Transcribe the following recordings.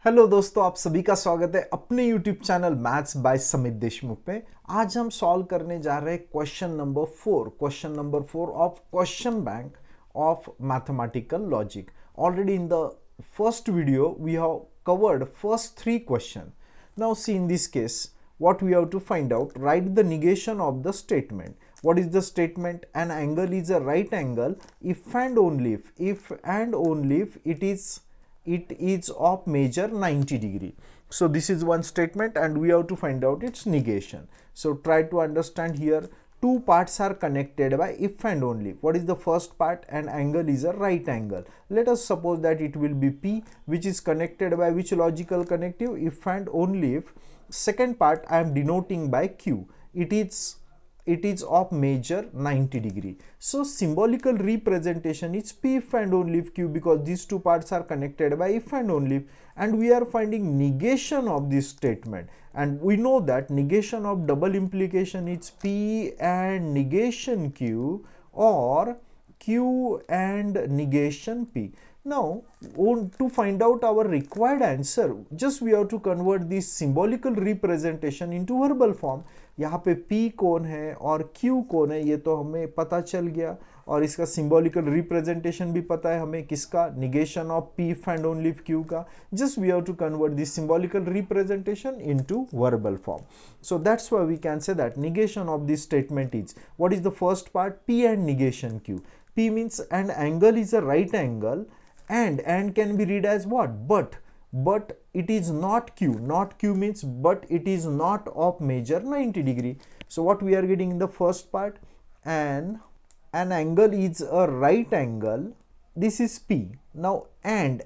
Hello दोस्तों, आप सभी का स्वागत है अपने YouTube channel maths by Samit Deshmukh में। आज हम सॉल्व करने जा रहे हैं question number 4 of question bank of mathematical logic. Already in the first video we have covered first three question. Now see, in this case what we have to find out, write the negation of the statement. What is the statement? An angle is a right angle if and only if it is of measure 90 degree. So this is one statement and we have to find out its negation. So try to understand here. Two parts are connected by if and only. What is the first part? An angle is a right angle. Let us suppose that it will be P, which is connected by which logical connective? If and only if. Second part I am denoting by Q. It is of measure 90 degree. So symbolical representation is P if and only if Q, because these two parts are connected by if and only if, and we are finding negation of this statement. And we know that negation of double implication is P and negation Q, or Q and negation P. Now to find out our required answer, just we have to convert this symbolical representation into verbal form. यहाँ पे P कौन है और Q कौन है ये तो हमें पता चल गया, और इसका सिंबॉलिकल रिप्रेजेंटेशन भी पता है हमें, किसका? Negation of P if and only if Q का. Just we have to convert this symbolical representation into verbal form. So that's why we can say that negation of this statement is, what is the first part? P and negation Q. P means an angle is a right angle, and can be read as what? But it is not Q. Not Q means but it is not of measure 90 degree. So what we are getting in the first part? An angle is a right angle. This is P. Now and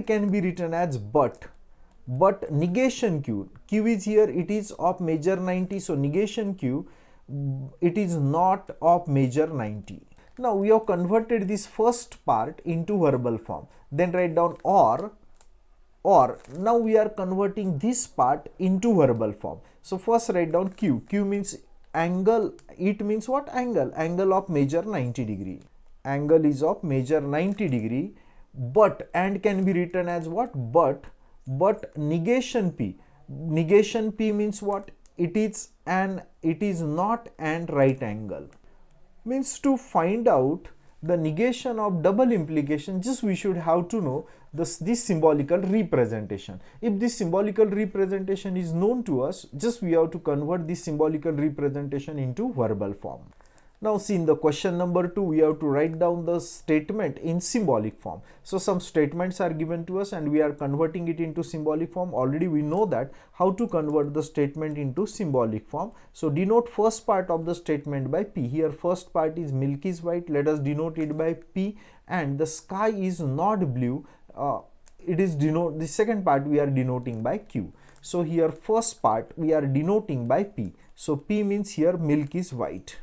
can be written as but negation Q. Q is here, it is of measure 90. So negation Q, it is not of measure 90. Now we have converted this first part into verbal form. Then write down or now we are converting this part into verbal form. So first write down Q. Q means angle. It means what? Angle of measure 90 degree. Angle is of measure 90 degree. But and can be written as what? But negation P. Negation P means what? It is not an right angle. Means to find out the negation of double implication, just we should have to know this symbolical representation. If this symbolical representation is known to us, just we have to convert this symbolical representation into verbal form. Now see, in the question number 2 we have to write down the statement in symbolic form. So some statements are given to us and we are converting it into symbolic form. Already we know that how to convert the statement into symbolic form. So denote first part of the statement by P. Here first part is milk is white, let us denote it by P, and the sky is not blue, the second part we are denoting by Q. So here first part we are denoting by P. So P means here milk is white.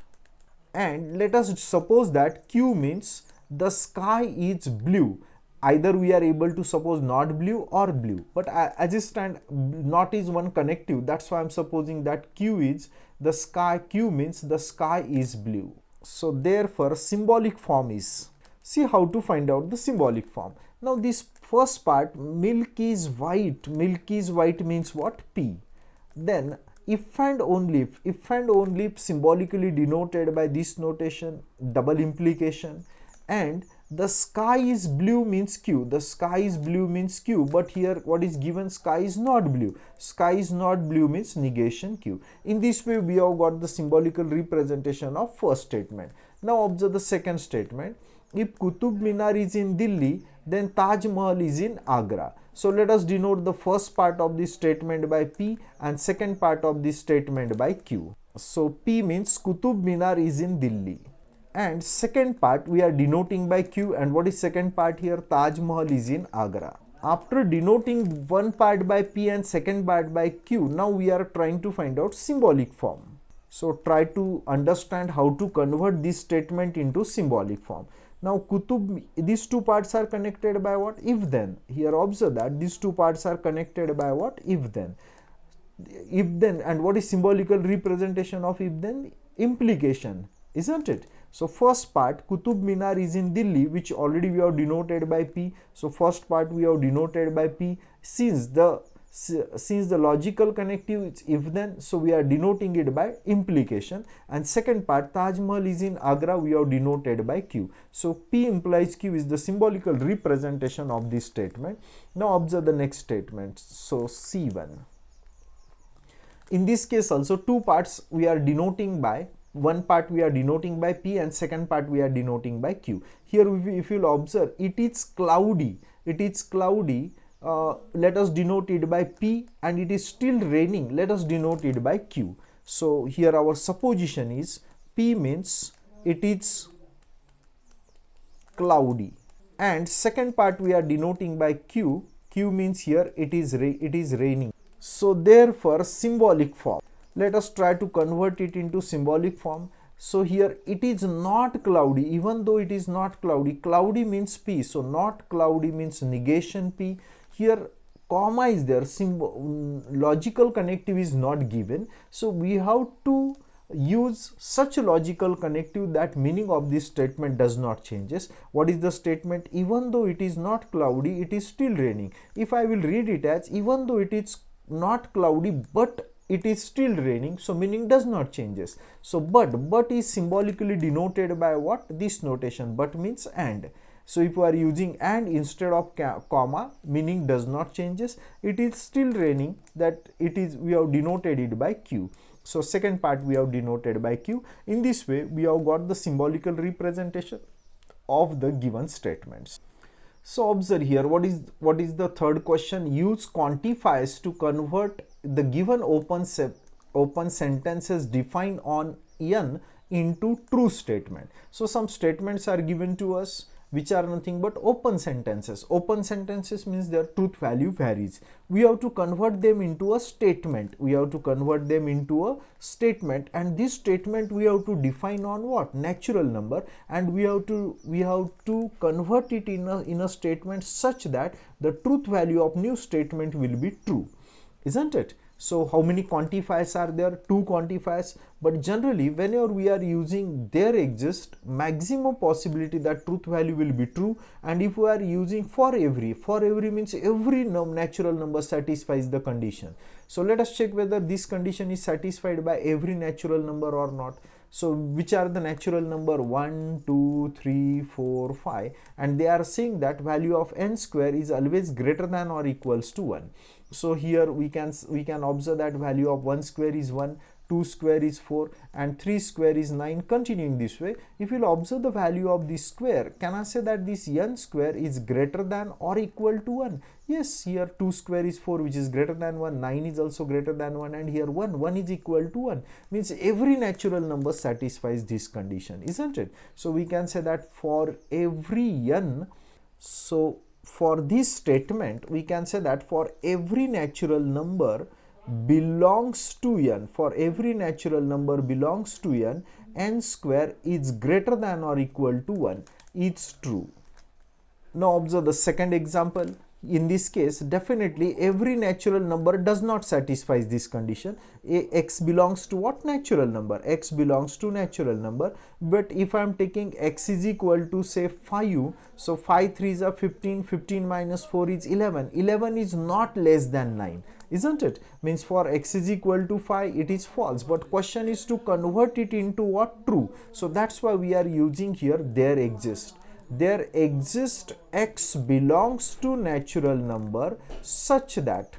And let us suppose that Q means the sky is blue. Either we are able to suppose not blue or blue, but as it stand, not is one connective, that's why I'm supposing that Q is the sky. Q means the sky is blue. So therefore symbolic form is, see how to find out the symbolic form. Now this first part, milk is white means what? P. Then if and only if symbolically denoted by this notation, double implication, and the sky is blue means Q. The sky is blue means Q, but here what is given? Sky is not blue. Sky is not blue means negation Q. In this way we have got the symbolical representation of first statement. Now observe the second statement. If Qutub Minar is in Delhi, then Taj Mahal is in Agra. So let us denote the first part of this statement by P and second part of this statement by Q. So P means Qutub Minar is in Delhi, and second part we are denoting by Q, and what is second part here? Taj Mahal is in Agra. After denoting one part by P and second part by Q, now we are trying to find out symbolic form. So try to understand how to convert this statement into symbolic form. Now Qutub, these two parts are connected by what? If then. Here observe that these two parts are connected by what? If then. If then, and what is symbolical representation of if then? Implication, isn't it? So first part, Qutub Minar is in Delhi, which already we have denoted by P. So first part we have denoted by P. Since the logical connective is if then, so we are denoting it by implication. And second part, Taj Mahal is in Agra, we have denoted by Q. So P implies Q is the symbolical representation of this statement. Now observe the next statement. So C1. In this case also two parts we are denoting by, one part we are denoting by P and second part we are denoting by Q. Here if you will observe, it is cloudy, let us denote it by P, and it is still raining, let us denote it by Q. So here our supposition is P means it is cloudy, and second part we are denoting by Q. Q means here it is raining. So therefore symbolic form, let us try to convert it into symbolic form. So here it is not cloudy, even though it is not cloudy, cloudy means P, so not cloudy means negation P. Here comma is there, logical connective is not given, so we have to use such logical connective that meaning of this statement does not changes. What is the statement? Even though it is not cloudy, it is still raining. If I will read it as even though it is not cloudy but it is still raining, so meaning does not changes. So but is symbolically denoted by what? This notation, but means and. So if we are using and instead of comma, meaning does not changes, it is still raining, that it is, we have denoted it by Q. So second part we have denoted by Q. In this way we have got the symbolical representation of the given statements. So observe here, what is the third question? Use quantifiers to convert the given open sentences defined on N into true statement. So some statements are given to us which are nothing but open sentences. Open sentences means their truth value varies. We have to convert them into a statement. And this statement we have to define on what? Natural number, and we have to convert it in a statement such that the truth value of new statement will be true, isn't it? So how many quantifiers are there? 2 quantifiers. But generally whenever we are using there exists maximum possibility that truth value will be true, and if we are using for every means every natural number satisfies the condition. So let us check whether this condition is satisfied by every natural number or not. So which are the natural number? 1, 2, 3, 4, 5, and they are saying that value of n square is always greater than or equals to 1. So here we can observe that value of 1 square is 1, 2 square is 4, and 3 square is 9. Continuing this way, if you will observe the value of this square, can I say that this n square is greater than or equal to 1? Yes, here 2 square is 4, which is greater than 1, 9 is also greater than 1, and here 1 is equal to 1. Means every natural number satisfies this condition, isn't it? So we can say that for every n, so for this statement we can say that for every natural number belongs to n, n square is greater than or equal to 1, it's true. Now observe the second example. In this case, definitely every natural number does not satisfy this condition. X belongs to what natural number? X belongs to natural number. But if I am taking x is equal to say 5, so 5 3s are 15, 15 minus 4 is 11. 11 is not less than 9, isn't it? Means for x is equal to 5, it is false. But question is to convert it into what? True. So that's why we are using here there exists. There exists x belongs to natural number such that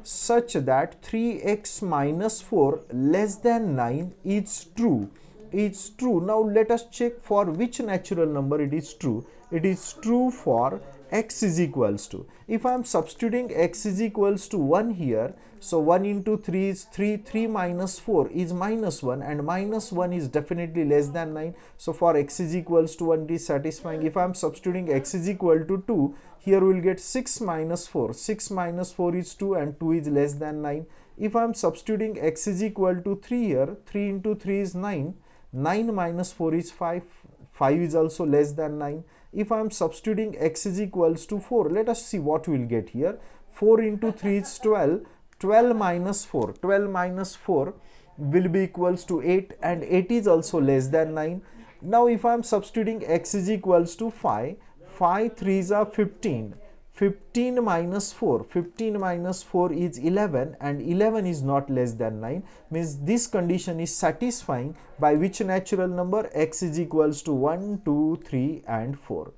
3x minus 4 less than 9 is true. It's true. Now let us check for which natural number it is true. It is true for x is equals to, if I am substituting x is equals to 1 here, so 1 into 3 is 3, 3 minus 4 is minus 1, and minus 1 is definitely less than 9. So for x is equals to 1 it is satisfying. If I am substituting x is equal to 2, here we will get 6 minus 4, 6 minus 4 is 2, and 2 is less than 9. If I am substituting x is equal to 3 here, 3 into 3 is 9, 9 minus 4 is 5, 5 is also less than 9. If I am substituting x is equals to 4, let us see what we will get here. 4 into 3 is 12, 12 minus 4, 12 minus 4 will be equals to 8, and 8 is also less than 9. Now if I am substituting x is equals to 5, 5 3s are 15, 15 minus 4, 15 minus 4 is 11 and 11 is not less than 9, means this condition is satisfying by which natural number? X is equals to 1, 2, 3 and 4.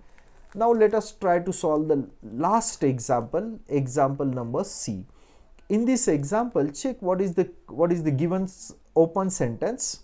Now let us try to solve the last example, example number C. In this example, check what is the given open sentence.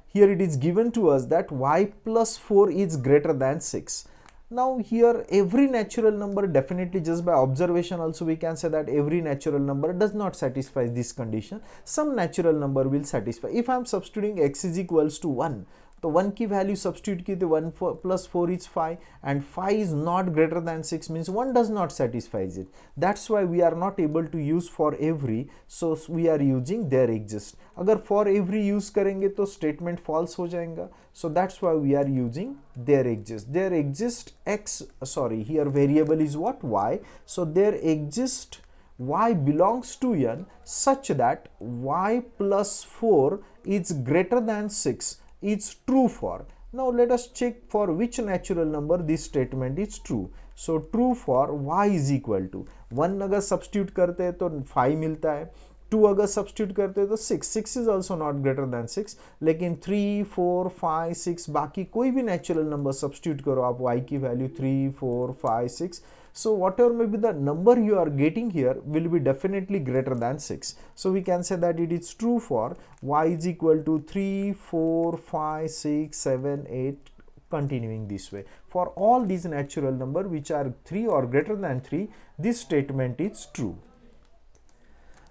Here it is given to us that y plus 4 is greater than 6. Now here every natural number, definitely just by observation also we can say that every natural number does not satisfy this condition. Some natural number will satisfy. If I am substituting x is equals to 1, तो 1 की value substitute की तो 1 plus 4 is 5 and 5 is not greater than 6 means 1 does not satisfy it. That's why we are not able to use for every, so we are using there exists. अगर for every use करेंगे तो statement false हो जाएगा. So that's why we are using there exists. There exists x, sorry, here variable is what? Y. So there exists y belongs to n such that y plus 4 is greater than 6 is true for. Now let us check for which natural number this statement is true. So true for y is equal to 1 अगर substitute करते हैं तो 5 मिलता है, 2 अगर substitute करते हैं तो 6, 6 is also not greater than 6, लेकिन 3, 4, 5, 6 बाकी कोई भी natural number substitute करो आप y की value 3, 4, 5, 6. So whatever may be the number you are getting here will be definitely greater than 6. So we can say that it is true for y is equal to 3, 4, 5, 6, 7, 8, continuing this way. For all these natural number which are 3 or greater than 3, this statement is true.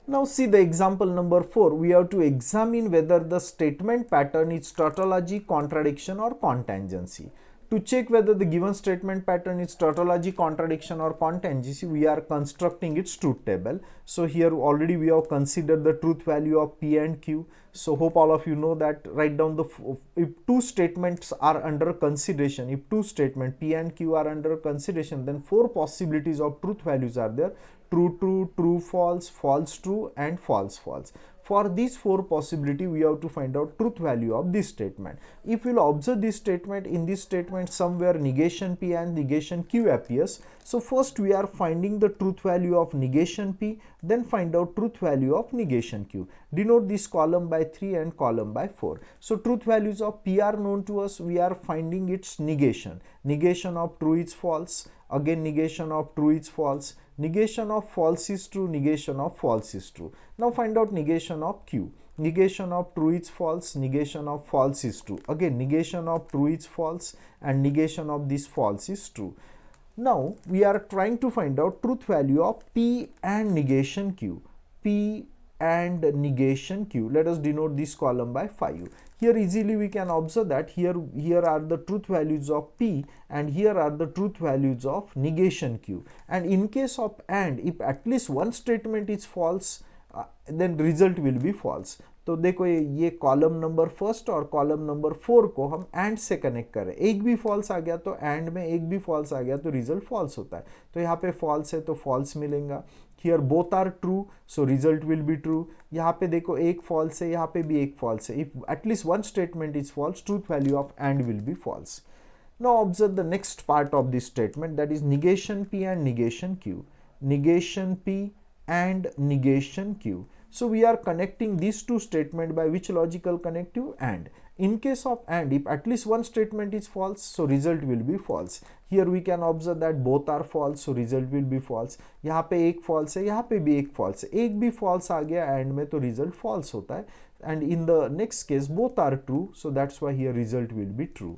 Now see the example number 4. We have to examine whether the statement pattern is tautology, contradiction or contingency. To check whether the given statement pattern is tautology, contradiction or contingency, we are constructing its truth table. So here already we have considered the truth value of P and Q. So hope all of you know that. Write down the, if two statements are under consideration, if two statements P and Q are under consideration, then 4 possibilities of truth values are there. True, true, true, false, false, true and false, false. For these 4 possibility, we have to find out truth value of this statement. If you will observe this statement, in this statement somewhere negation P and negation Q appears. So first we are finding the truth value of negation P, then find out truth value of negation Q. Denote this column by 3 and column by 4. So truth values of P are known to us. We are finding its negation. Negation of true is false. Again negation of true is false. Negation of false is true, negation of false is true. Now find out negation of Q. Negation of true is false, negation of false is true. Again negation of true is false and negation of this false is true. Now we are trying to find out truth value of P and negation Q. P and negation Q. Let us denote this column by 5. Here easily we can observe that here are the truth values of P and here are the truth values of negation Q. And in case of AND, if at least one statement is false, then result will be false. तो देखो ये column number first और column number 4 को हम and से connect करें. एक भी फॉल्स आ गया तो एंड में, एक भी फॉल्स आ गया तो रिजल्ट फॉल्स होता है. तो यहाँ पे फॉल्स है तो फॉल्स मिलेगा. Here both are true, so result will be true. यहाँ पे देखो एक फॉल्स है, यहाँ पे भी एक फॉल्स है. If at least one statement is false, truth value of and will be false. Now observe the next part of this statement, that is negation P and negation Q. Negation P and negation Q. So we are connecting these two statements by which logical connective? AND. In case of AND, if at least one statement is false, so result will be false. Here we can observe that both are false, so result will be false. यहाँ पे एक false है, यहाँ पे भी एक false है. एक भी false आ गया AND में तो result false होता है. And in the next case both are true, so that's why here result will be true.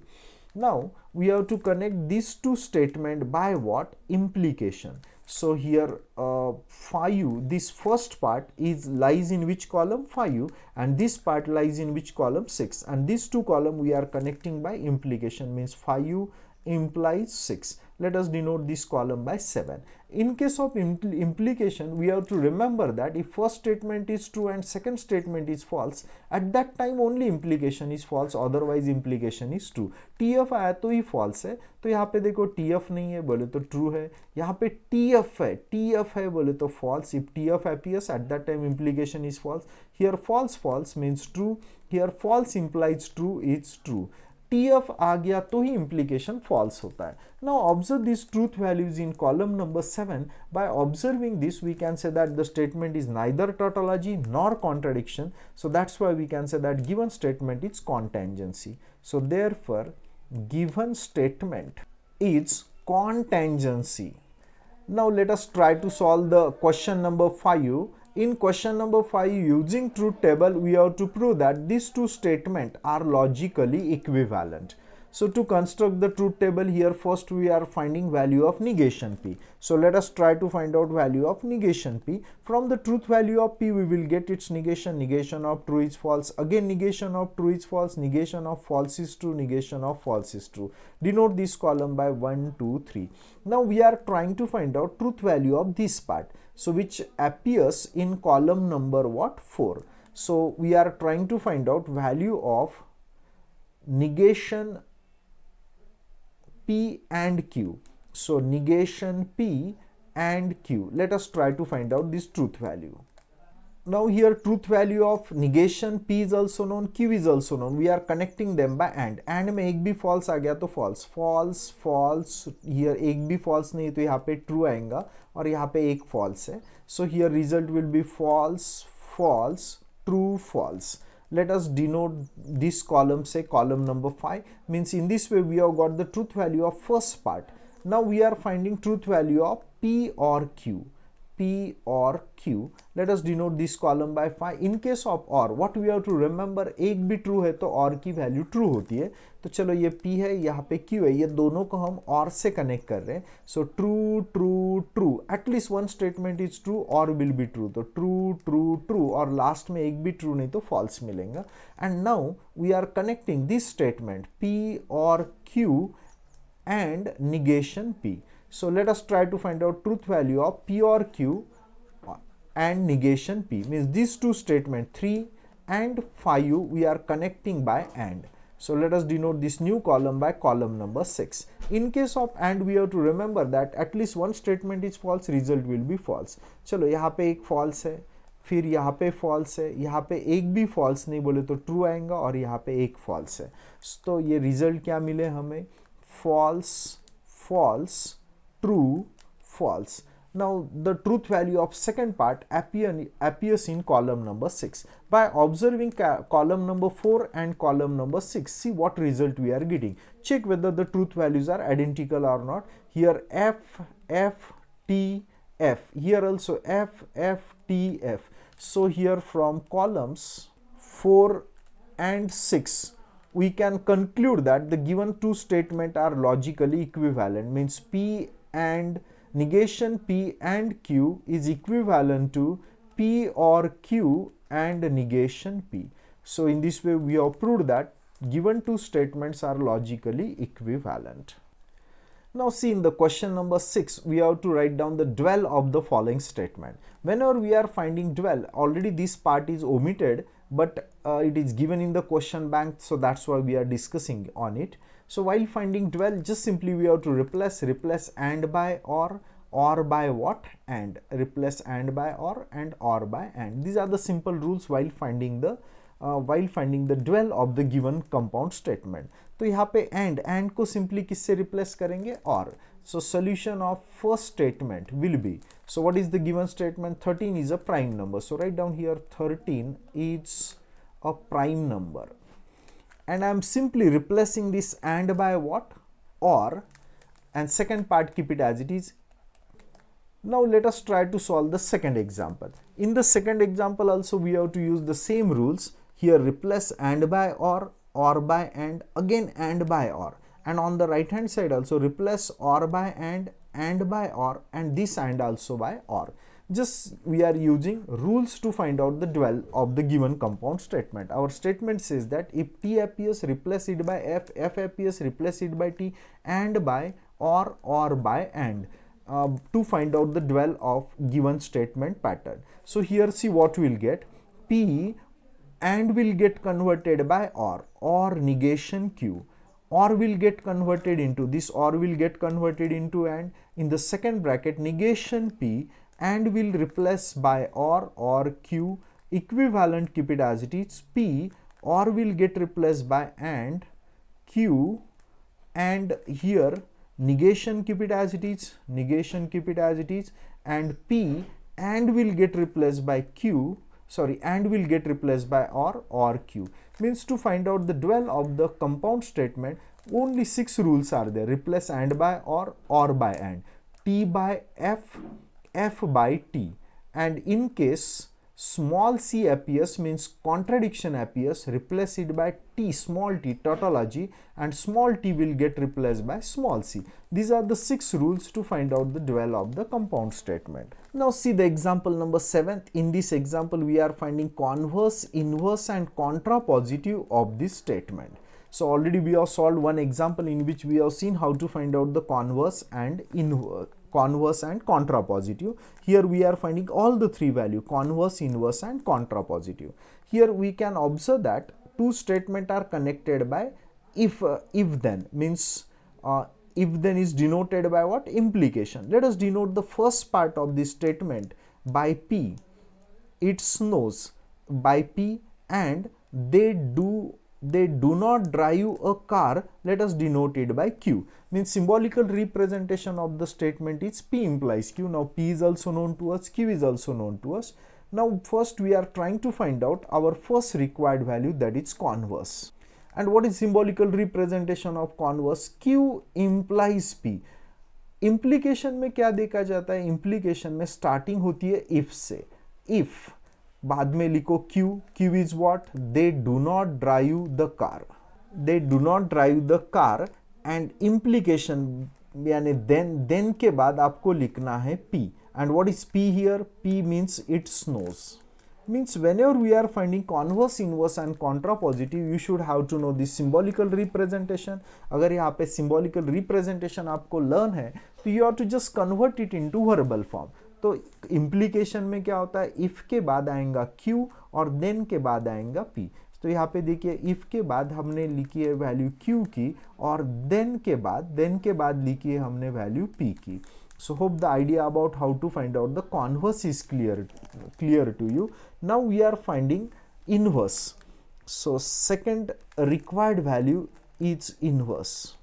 Now we have to connect these two statements by what? Implication. So here 5, this first part is lies in which column? 5, and this part lies in which column? 6, and these two columns we are connecting by implication, means 5 implies 6. Let us denote this column by 7. In case of implication, we have to remember that if first statement is true and second statement is false, at that time only implication is false, otherwise implication is true. TF आया तो ही false है, तो यहाँ पे देखो TF नहीं है बोले तो true है. यहाँ पे TF है बोले तो false. If TF appears, at that time implication is false. Here false means true. Here false implies true is true. TF आ गया तो ही implication false होता है. Now observe these truth values in column number 7. By observing this, we can say that the statement is neither tautology nor contradiction. So that's why we can say that given statement is contingency. So therefore, given statement is contingency. Now let us try to solve the question number 5. In question number 5, using truth table, we have to prove that these two statements are logically equivalent. So to construct the truth table here, first we are finding value of negation P. So let us try to find out value of negation P. From the truth value of P, we will get its negation. Negation of true is false. Again negation of true is false. Negation of false is true. Negation of false is true. Denote this column by 1, 2, 3. Now we are trying to find out truth value of this part. So which appears in column number what? 4. So we are trying to find out value of negation P and Q. So negation P and Q. Let us try to find out this truth value. Now here truth value of negation P is also known, Q is also known. We are connecting them by AND. AND में एक भी false आ गया तो false, false, false. Here एक भी false नहीं तो यहाँ पे true आएगा और यहाँ पे एक false है. So here result will be false, false, true, false. Let us denote this column, say column number 5. Means in this way we have got the truth value of first part. Now we are finding truth value of P or Q. P or Q. Let us denote this column by 5. In case of OR, what we have to remember, एक भी true है तो OR की value true होती है. तो चलो ये P है, यहाँ पे Q है, ये दोनों को हम OR से connect कर रहे हैं. So true, true, true. At least one statement is true, OR will be true. तो true, true, true और last में एक भी true नहीं तो false मिलेगा. And now we are connecting this statement P or Q and negation P. So let us try to find out truth value of P or Q and negation P. Means these two statements 3 and 5 we are connecting by AND. So let us denote this new column by column number 6. In case of AND, we have to remember that at least one statement is false, result will be false. चलो यहाँ पे एक false है, फिर यहाँ पे false है, यहाँ पे एक भी false नहीं बोले तो true आएगा और यहाँ पे एक false है. तो ये result क्या मिले हमें? False, false, true, false. Now the truth value of second part appears in column number 6. By observing column number 4 and column number 6, see what result we are getting. Check whether the truth values are identical or not. Here F, F, T, F. Here also F, F, T, F. So here from columns 4 and 6, we can conclude that the given two statements are logically equivalent. Means P and negation P and Q is equivalent to P or Q and negation P. So in this way we have proved that given two statements are logically equivalent. Now see, in the question number 6, we have to write down the dual of the following statement. Whenever we are finding dual, already this part is omitted, but it is given in the question bank, so that's why we are discussing on it. So while finding dual, just simply we have to replace AND by or by what? AND. Replace AND by or and or by AND. These are the simple rules while finding the dual of the given compound statement. तो यहाँ पे and को simply किससे replace करेंगे? or. So solution of first statement will be, so what is the given statement? 13 is a prime number. So write down here 13 is a prime number. And I am simply replacing this and by what? or. And second part, keep it as it is. Now let us try to solve the second example. In the second example also we have to use the same rules. Here replace and by or by and, again and by or. And on the right hand side also replace or by and by or, and this and also by or. Just we are using rules to find out the dual of the given compound statement. Our statement says that if P appears, replace it by F, F appears, replace it by T, and by or by and, to find out the dual of given statement pattern. So here see what we will get. P and will get converted by or negation Q. Or will get converted into this, or will get converted into and. In the second bracket, negation P and will replace by or Q. Equivalent, keep it as it is. P or will get replaced by and, Q, and here negation keep it as it is, negation keep it as it is, and P and will get replaced by Q, sorry, and will get replaced by or Q. Means to find out the dual of the compound statement, only 6 rules are there: replace and by or by and, T by F, F by T. And in case small c appears, means contradiction appears, replace it by T, small t, tautology, and small t will get replaced by small c. These are the 6 rules to find out the dual of the compound statement. Now see the example number 7. In this example we are finding converse, inverse and contrapositive of this statement. So already we have solved one example in which we have seen how to find out the converse and inverse, converse and contrapositive. Here we are finding all the 3 values: converse, inverse and contrapositive. Here we can observe that 2 statements are connected by if then, means if then is denoted by what? Implication. Let us denote the first part of this statement by P. It snows by P, and they do not drive a car. Let us denote it by Q. Means symbolical representation of the statement is P implies Q. Now P is also known to us, Q is also known to us. Now first we are trying to find out our first required value, that is converse. And what is symbolical representation of converse? Q implies P. Implication में क्या देखा जाता है? Implication में starting होती है if से. If बाद में लिखो Q. Q is what? They do not drive the car. They do not drive the car. And implication यानी then के बाद आपको लिखना है P. And what is P here? P means it snows. Means whenever we are finding converse, inverse and contrapositive, you should have to know this symbolical representation. अगर यहाँ पे symbolical representation आपको learn है, तो you have to just convert it into verbal form. तो implication में क्या होता है? if के बाद आएगा Q और then के बाद आएगा P. तो यहाँ पे देखिए if के बाद हमने लिखी है वैल्यू Q की, और then के बाद लिखी है हमने वैल्यू P की. So hope the idea about how to find out the converse is clear to you. Now we are finding inverse. So second required value is inverse.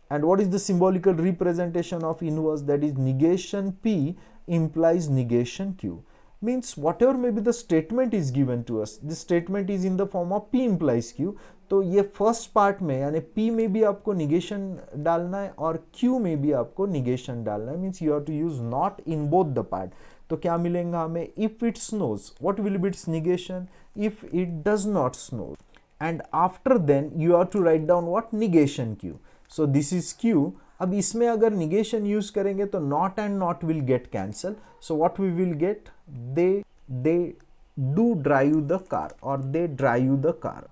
And what is the symbolical representation of inverse? That is negation P implies negation Q. Means whatever maybe the statement is given to us, this statement is in the form of P implies Q. तो ये first part में यानी P में भी आपको negation डालना है और Q में भी आपको निगेशन डालना है. Means you have to use not in both the part. तो क्या मिलेगा हमें? If it snows, what will be its negation? If it does not snow. And after then you have to write down what? Negation Q. So this is Q. अब इसमें अगर negation use करेंगे तो not and not will get cancel. So what we will get? they do drive the car or they drive the car.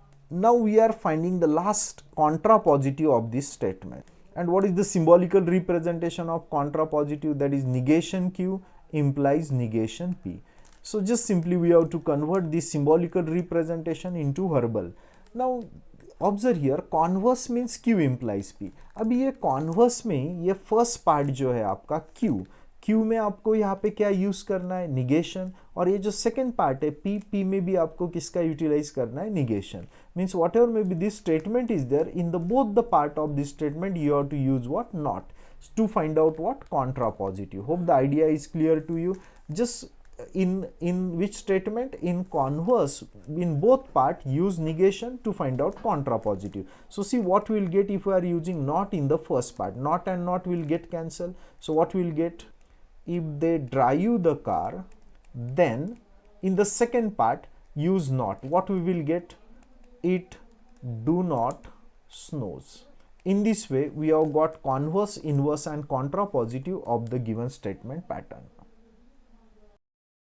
Now we are finding the last contrapositive of this statement. And what is the symbolical representation of contrapositive? That is negation Q implies negation P. So just simply we have to convert this symbolical representation into verbal. Now observe here, converse means Q implies P. अभी ये converse में ये first part जो है आपका Q में आपको यहाँ पे क्या यूज करना है? निगेशन. और ये जो सेकेंड पार्ट है P में भी आपको किसका यूटिलाइज करना है? Negation. Means whatever may be this statement is there, in the both the part of this statement you have to use what? Not, to find out what? Contrapositive. Hope the idea is clear to you. Just in which statement? In converse, in both part use negation to find out contrapositive. So see what we will get if we are using not in the first part. Not and not will get cancelled. So what we will get? If they drive the car, then in the second part use not. What we will get? It do not snows. In this way we have got converse, inverse and contrapositive of the given statement pattern.